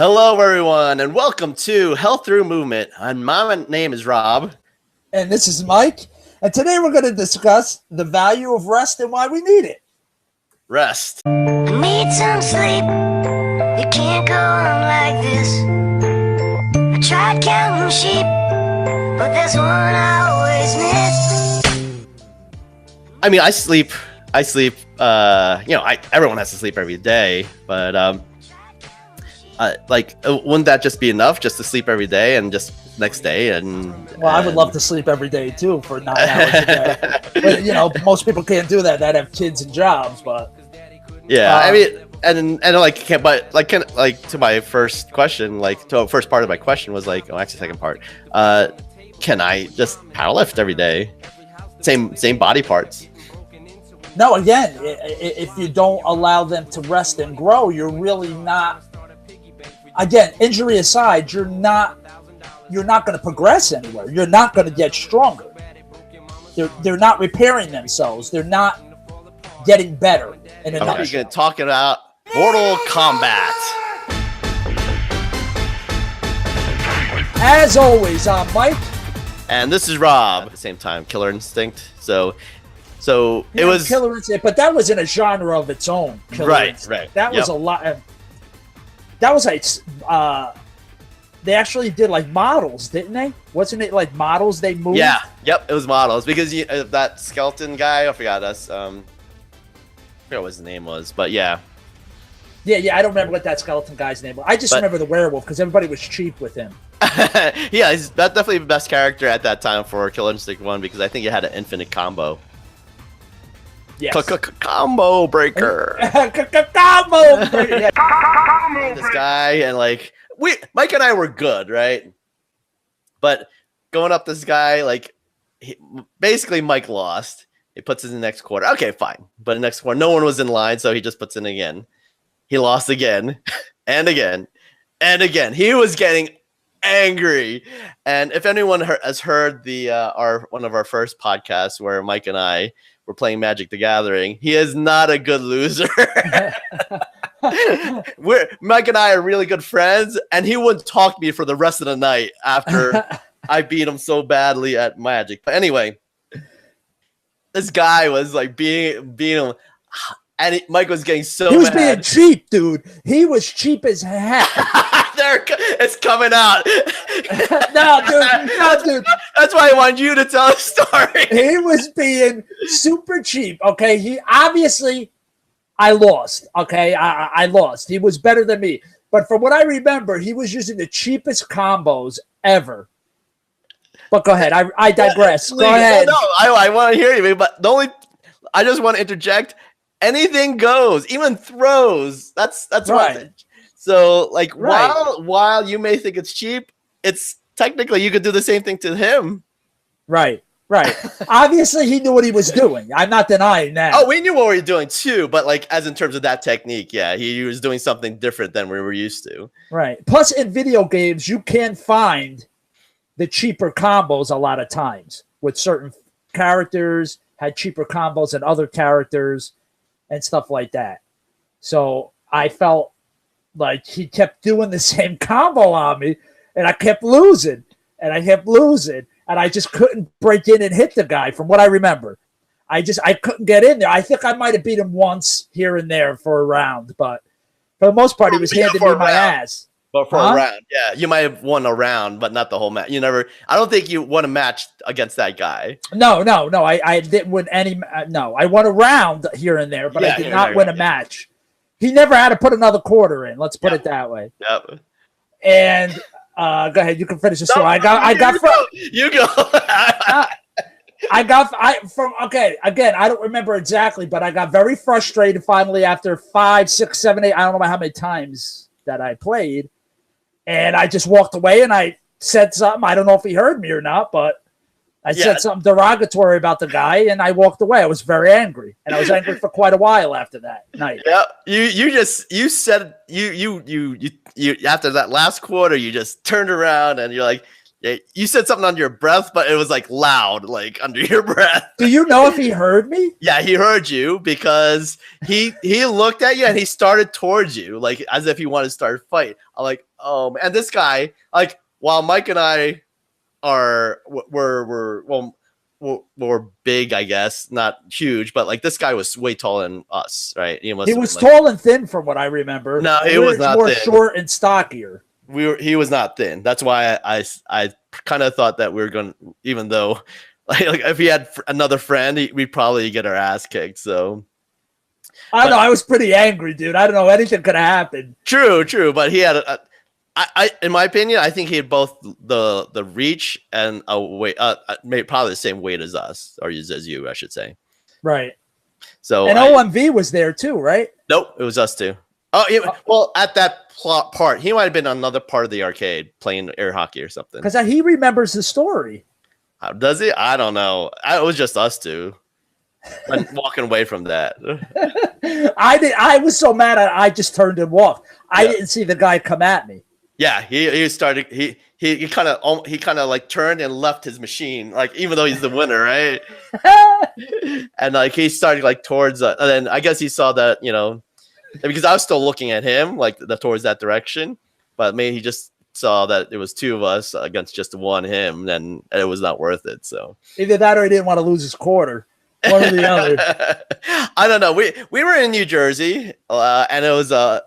Hello, everyone, and welcome to Health Through Movement. And my name is Rob. And this is Mike. And today we're going to discuss the value of rest and why we need it. Rest. I need some sleep. It can't go on like this. I tried counting sheep, but there's one I always miss. I mean, I sleep. Everyone has to sleep every day, but wouldn't that just be enough just to sleep every day and just next day? I would love to sleep every day too for 9 hours a day. But, most people can't do that have kids and jobs. But yeah, to my first question, to the first part of my question was actually second part. Can I just powerlift every day? Same body parts. No, again, if you don't allow them to rest and grow, you're really not. Again, injury aside, you're not going to progress anywhere. You're not going to get stronger. They're not repairing themselves. They're not getting better. I'm going to talk about Mortal Kombat. As always, I'm Mike. And this is Rob. At the same time, Killer Instinct. So it was Killer Instinct, but that was in a genre of its own. Right. That was a lot. That was they actually did models, didn't they? Wasn't it models they moved? Yeah, yep, it was models because that skeleton guy, I forgot I forgot what his name was, but yeah. Yeah, I don't remember what that skeleton guy's name was. I just remember the werewolf because everybody was cheap with him. Yeah, that's definitely the best character at that time for Killer Instinct 1 because I think it had an infinite combo. Yes. Combo breaker. Combo breaker. This guy and Mike and I were good, right? But going up this guy, basically Mike lost. He puts in the next quarter. Okay, fine. But the next quarter, no one was in line, so he just puts in again. He lost again, and again, and again. He was getting angry. And if anyone has heard one of our first podcasts where Mike and I were playing Magic the Gathering, he is not a good loser. Mike and I are really good friends, and he wouldn't talk to me for the rest of the night after I beat him so badly at Magic. But anyway, this guy was being him, and Mike was getting so mad. He was being cheap, dude. He was cheap as heck. It's coming out. No, dude. That's why I wanted you to tell a story. He was being super cheap. Okay, I lost. Okay, I lost. He was better than me, but from what I remember, he was using the cheapest combos ever. But go ahead. I digress. Go ahead. No, I want to hear you, but I just want to interject. Anything goes, even throws. That's right. So while you may think it's cheap, it's technically you could do the same thing to him. Right. Obviously, he knew what he was doing. I'm not denying that. Oh, we knew what we were doing too, but as in terms of that technique, yeah, he was doing something different than we were used to. Right. Plus, in video games, you can find the cheaper combos a lot of times with certain characters had cheaper combos than other characters and stuff like that. So I felt like he kept doing the same combo on me, and I kept losing, and I just couldn't break in and hit the guy from what I remember. I couldn't get in there. I think I might have beat him once here and there for a round, but for the most part, he was handing me my ass. But for a round, yeah. You might have won a round, but not the whole match. I don't think you won a match against that guy. No. I didn't win any. No, I won a round here and there, but I did not win a match. He never had to put another quarter in. Let's put it that way. Yep. And go ahead. You can finish the story. You go. Again, I don't remember exactly, but I got very frustrated finally after 5, 6, 7, 8. I don't know how many times that I played. And I just walked away and I said something. I don't know if he heard me or not, but I said something derogatory about the guy and I walked away. I was very angry. And I was angry for quite a while after that night. Yeah. You said after that last quarter, you just turned around and you're like, yeah, you said something under your breath, but it was loud, under your breath. Do you know if he heard me? Yeah, he heard you because he looked at you and he started towards you, as if he wanted to start a fight. I'm like, oh, and this guy, like, while Mike and I were big, I guess, not huge, but like this guy was way taller than us, right? He was tall and thin, from what I remember. No, he was not more thin. short and stockier. He was not thin. That's why I kind of thought that we were going to, even though like if he had another friend, we'd probably get our ass kicked. So I don't know. I was pretty angry, dude. I don't know. Anything could have happened. True. But he had in my opinion, I think he had both the reach and a weight, probably the same weight as us, or as you, I should say. Right. So and OMV was there too, right? Nope, it was us two. Oh, well, at that part, he might have been on another part of the arcade playing air hockey or something. Because he remembers the story. Does he? I don't know. It was just us two. I'm walking away from that. I was so mad. I just turned and walked. I didn't see the guy come at me. Yeah, he started. He kind of like turned and left his machine, like even though he's the winner, right? And like he started like towards, and then I guess he saw that, because I was still looking at him like towards that direction, but maybe he just saw that it was two of us against just one him, and it was not worth it. So either that or he didn't want to lose his quarter. One or the other. I don't know. We were in New Jersey, and it was a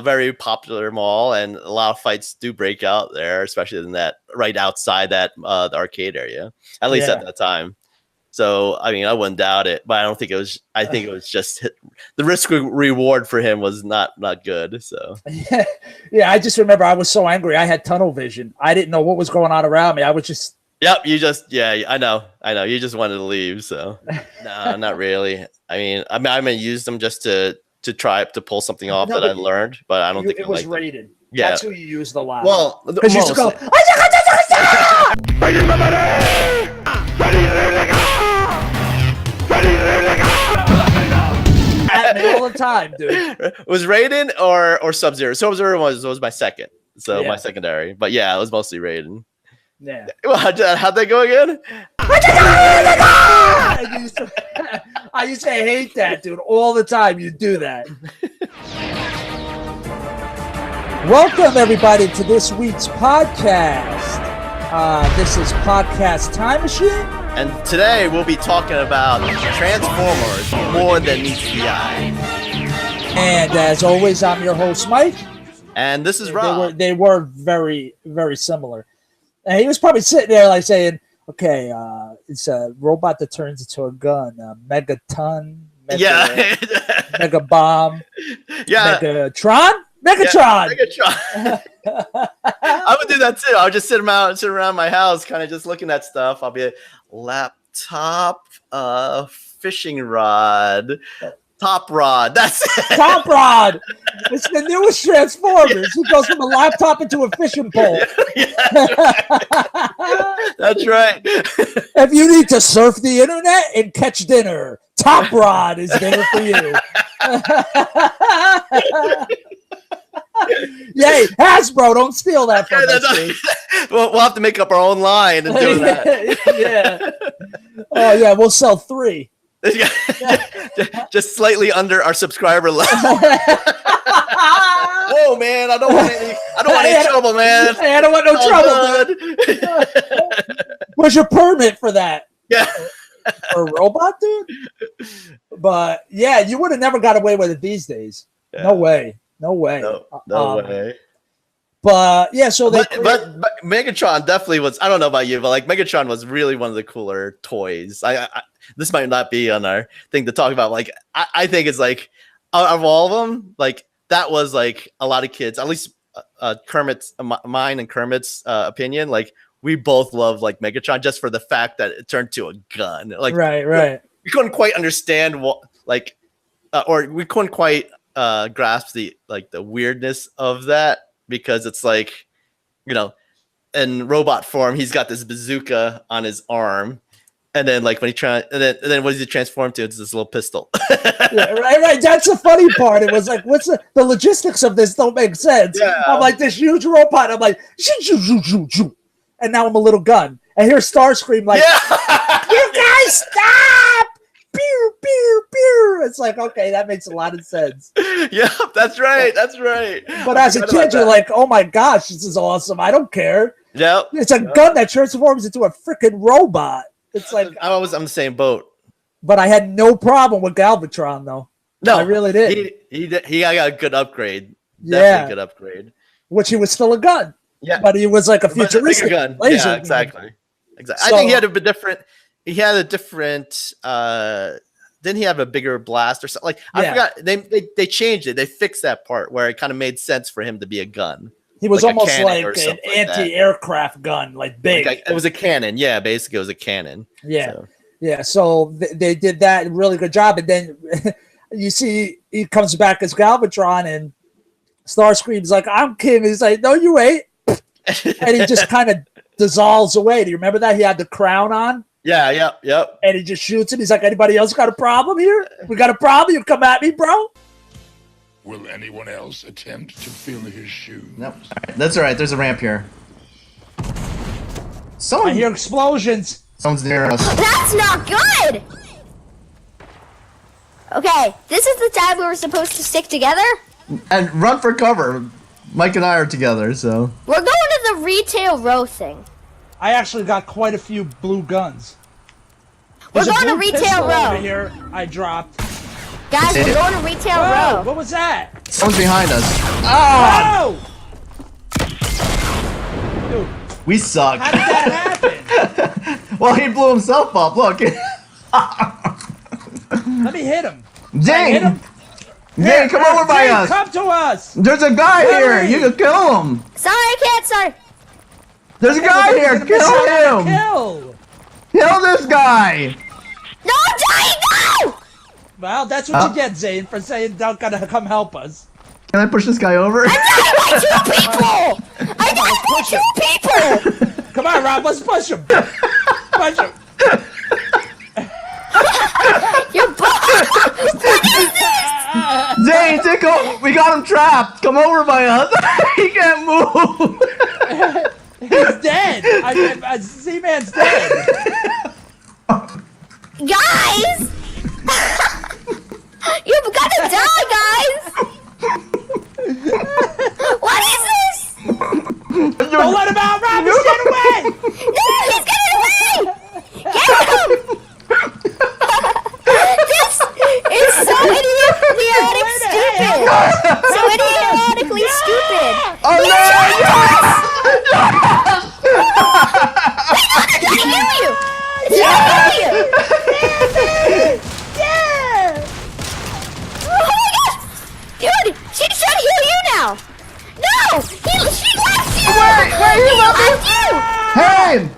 very popular mall, and a lot of fights do break out there, especially in that right outside that the arcade area, at least at that time. So I mean, I wouldn't doubt it, but I don't think it was. I think it was just the risk reward for him was not good. So yeah, I just remember I was so angry. I had tunnel vision. I didn't know what was going on around me. I was just. Yep, I know. You just wanted to leave, so no, not really. I mean, I may use them just to try to pull something off that I learned, but I don't think it was rated. Yeah, that's who you used a lot. Well, because you used to go. At me all the time, dude. Was Raiden or Sub-Zero? Sub-Zero was my second, so my secondary. But yeah, it was mostly Raiden. Yeah. How'd they go again? I used to hate that, dude. All the time you do that. Welcome, everybody, to this week's podcast. This is Podcast Time Machine. And today we'll be talking about Transformers More Than Meets the Eye. And as always, I'm your host, Mike. And this is Rob. They were very, very similar. And he was probably sitting there like saying, okay, it's a robot that turns into a gun, Megaton, Mega Bomb, Megatron? Megatron! Yeah, Megatron. I would do that too. I would just sit around my house, kind of just looking at stuff. I'll be a laptop, fishing rod, top rod. That's it. Top rod. It's the newest Transformers. He goes from a laptop into a fishing pole. That's right. If you need to surf the internet and catch dinner, Top Rod is dinner for you. Yay, Hasbro, don't steal that from us. We'll have to make up our own line and do that. Yeah. Oh yeah, we'll sell 3. Just slightly under our subscriber level. Whoa, man! I don't want any trouble, man. Hey, I don't want no trouble. Where's your permit for that? Yeah, for a robot, dude. But yeah, you would have never got away with it these days. Yeah. No way. No way. No way. But yeah, so but Megatron definitely was. I don't know about you, but like Megatron was really one of the cooler toys. This might not be on our thing to talk about. Like I think it's like out of all of them, like that was like a lot of kids, at least Kermit's, mine and Kermit's opinion. Like we both love like Megatron just for the fact that it turned to a gun. Like right. We couldn't quite understand what or we couldn't quite grasp the weirdness of that. Because it's like, in robot form, he's got this bazooka on his arm, and then like when and then what does he transform to? It's this little pistol. Yeah, right. That's the funny part. It was like, what's the logistics of this? Don't make sense. Yeah. I'm like this huge robot. I'm like, shoo, and now I'm a little gun. And here's Starscream like, you guys stop! Pew, pew, pew. It's like, okay, that makes a lot of sense. Yep, that's right. That's right. But as a kid, you're like, oh my gosh, this is awesome. I don't care. Yep. It's a gun that transforms into a freaking robot. It's like I'm on the same boat. But I had no problem with Galvatron, though. No, I really did. He got a good upgrade. Yeah. Definitely a good upgrade. Which he was still a gun. Yeah. But he was like a futuristic gun. laser. Yeah, exactly. Exactly. So, I think he had a different. Didn't he have a bigger blast or something? Like I forgot. They changed it. They fixed that part where it kind of made sense for him to be a gun. He was like almost like an like anti-aircraft gun, like big. It was a cannon. Yeah, basically it was a cannon. Yeah. So. Yeah. So they did that really good job. And then you see he comes back as Galvatron and Starscream's like, I'm king. He's like, no, you ain't. And he just kind of dissolves away. Do you remember that? He had the crown on. Yeah, yep. And he just shoots him. He's like, anybody else got a problem here? We got a problem? You come at me, bro? Will anyone else attempt to fill his shoes? Nope. All right. That's all right. There's a ramp here. I hear explosions. Someone's near us. That's not good! Okay, this is the time we were supposed to stick together. And run for cover. Mike and I are together, so. We're going to the retail row thing. I actually got quite a few blue guns. We're going to retail row. Over here. I dropped. Guys, we're going to retail row. What was that? Someone's behind us. Oh! Dude, we suck. how did that happen? Well, he blew himself up. Look. Let me hit him. Dang! Hit him. Dang, come over by us. Come to us. There's a guy here. You can kill him. Sorry, I can't. Sorry. There's a guy here. Kill him. Kill this guy. No, I'm dying. No. Well, that's what you get, Zane, for saying don't gotta come help us. Can I push this guy over? I'm dying by 2 people. I died by 2 people. Come on, Rob. Let's push him. Push him. You're what is this? Zane, we got him trapped. Come over by us. He can't move. He's dead. Z-Man's dead. Guys! You're gonna die, guys! What is this? Don't let him out, Rob! He's getting away! No, he's getting away! Get him! This is so idiotic stupid! So idiotically stupid! Oh no! It's gonna kill you! It's gonna kill you! Yeah! Oh my gosh! Dude, she's trying to heal you now! No! She left you! Wait, he left you! Hey!